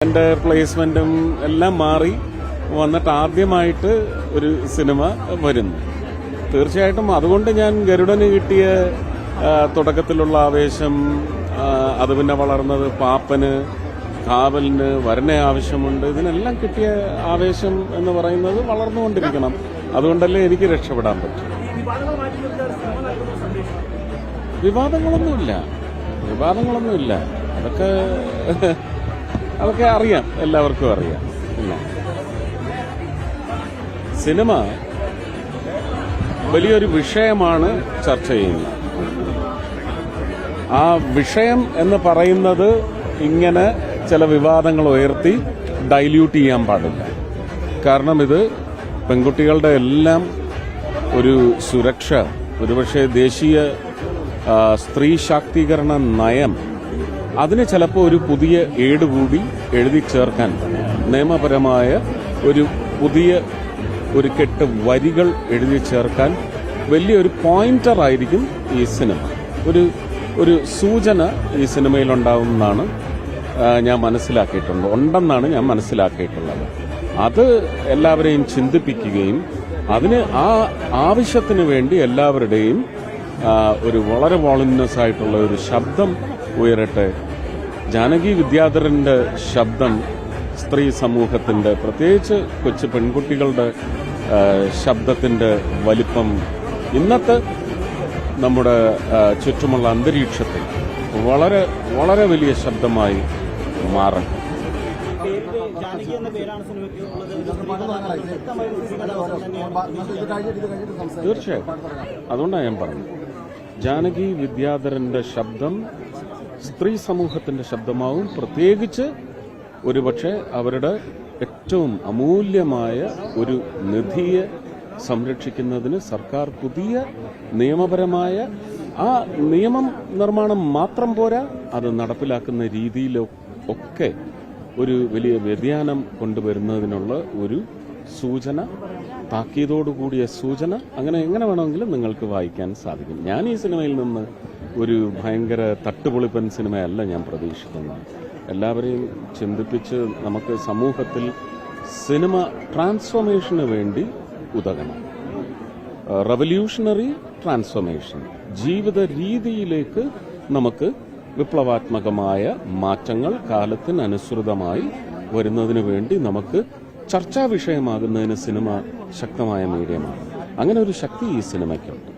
എൻ്റെ പ്ലേസ്മെന്റും എല്ലാം മാറി വന്നിട്ട് ആദ്യമായിട്ട് ഒരു സിനിമ വരുന്നു. തീർച്ചയായിട്ടും അതുകൊണ്ട് ഞാൻ ഗരുഡന് കിട്ടിയ തുടക്കത്തിലുള്ള ആവേശം, അത് പിന്നെ വളർന്നത് പാപ്പന്, കാവലിന്, വരനെ ആവശ്യമുണ്ട്, ഇതിനെല്ലാം കിട്ടിയ ആവേശം എന്ന് പറയുന്നത് വളർന്നുകൊണ്ടിരിക്കണം. അതുകൊണ്ടല്ലേ എനിക്ക് രക്ഷപ്പെടാൻ പറ്റും. വിവാദങ്ങളൊന്നുമില്ല. അതൊക്കെ അറിയാം, എല്ലാവർക്കും അറിയാം. സിനിമ വലിയൊരു വിഷയമാണ് ചർച്ച ചെയ്യുന്നത്. ആ വിഷയം എന്ന് പറയുന്നത് ഇങ്ങനെ ചില വിവാദങ്ങൾ ഉയർത്തി ഡൈല്യൂട്ട് ചെയ്യാൻ പാടില്ല. കാരണം ഇത് പെൺകുട്ടികളുടെ എല്ലാം ഒരു സുരക്ഷ, ഒരുപക്ഷെ ദേശീയ സ്ത്രീ ശാക്തീകരണ നയം, അതിന് ചിലപ്പോൾ ഒരു പുതിയ ഏട് കൂടി എഴുതി ചേർക്കാൻ, നിയമപരമായ പുതിയ കെട്ട് വരികൾ എഴുതി ചേർക്കാൻ വലിയൊരു പോയിന്റർ ആയിരിക്കും ഈ സിനിമ. ഒരു സൂചന ഈ സിനിമയിലുണ്ടാവുമെന്നാണ് ഞാൻ ഉണ്ടെന്നാണ് ഞാൻ മനസ്സിലാക്കിയിട്ടുള്ളത്. അത് എല്ലാവരെയും ചിന്തിപ്പിക്കുകയും അതിന് ആ ആവശ്യത്തിന് വേണ്ടി എല്ലാവരുടെയും ഒരു വളരെ വോളന്യസ് ആയിട്ടുള്ള ഒരു ശബ്ദം ഉയരട്ടെ. ജാനകി വിദ്യാധരന്റെ ശബ്ദം സ്ത്രീ സമൂഹത്തിന്റെ, പ്രത്യേകിച്ച് കൊച്ചു പെൺകുട്ടികളുടെ ശബ്ദത്തിന്റെ വലിപ്പം ഇന്നത്തെ നമ്മുടെ ചുറ്റുമുള്ള അന്തരീക്ഷത്തിൽ വളരെ വളരെ വലിയ ശബ്ദമായി മാറണം. തീർച്ചയായും അതുകൊണ്ടാണ് ഞാൻ പറഞ്ഞത്, ജാനകി വിദ്യാധരന്റെ ശബ്ദം സ്ത്രീ സമൂഹത്തിന്റെ ശബ്ദമാവും. പ്രത്യേകിച്ച് ഒരുപക്ഷെ അവരുടെ ഏറ്റവും അമൂല്യമായ ഒരു നിധിയെ സംരക്ഷിക്കുന്നതിന് സർക്കാർ പുതിയ നിയമപരമായ ആ നിയമം നിർമ്മാണം മാത്രം പോരാ, അത് നടപ്പിലാക്കുന്ന രീതിയിലൊക്കെ ഒരു വലിയ വ്യതിയാനം കൊണ്ടുവരുന്നതിനുള്ള ഒരു സൂചന, താക്കീതോടുകൂടിയ സൂചന, അങ്ങനെ എങ്ങനെ വേണമെങ്കിലും നിങ്ങൾക്ക് വായിക്കാൻ സാധിക്കും. ഞാൻ ഈ സിനിമയിൽ നിന്ന് ഒരു ഭയങ്കര തട്ടുപൊളിപ്പൻ സിനിമയല്ല ഞാൻ പ്രതീക്ഷിക്കുന്നത്. എല്ലാവരെയും ചിന്തിപ്പിച്ച് നമുക്ക് സമൂഹത്തിൽ സിനിമ ട്രാൻസ്ഫോർമേഷന് വേണ്ടി ഉതകണം. റവല്യൂഷണറി ട്രാൻസ്ഫോർമേഷൻ, ജീവിത രീതിയിലേക്ക് നമുക്ക് വിപ്ലവാത്മകമായ മാറ്റങ്ങൾ കാലത്തിനനുസൃതമായി വരുന്നതിന് വേണ്ടി നമുക്ക് ചർച്ചാ വിഷയമാകുന്നതിന് സിനിമ ശക്തമായ മീഡിയമാണ്. അങ്ങനെ ഒരു ശക്തി ഈ സിനിമയ്ക്കുണ്ട്.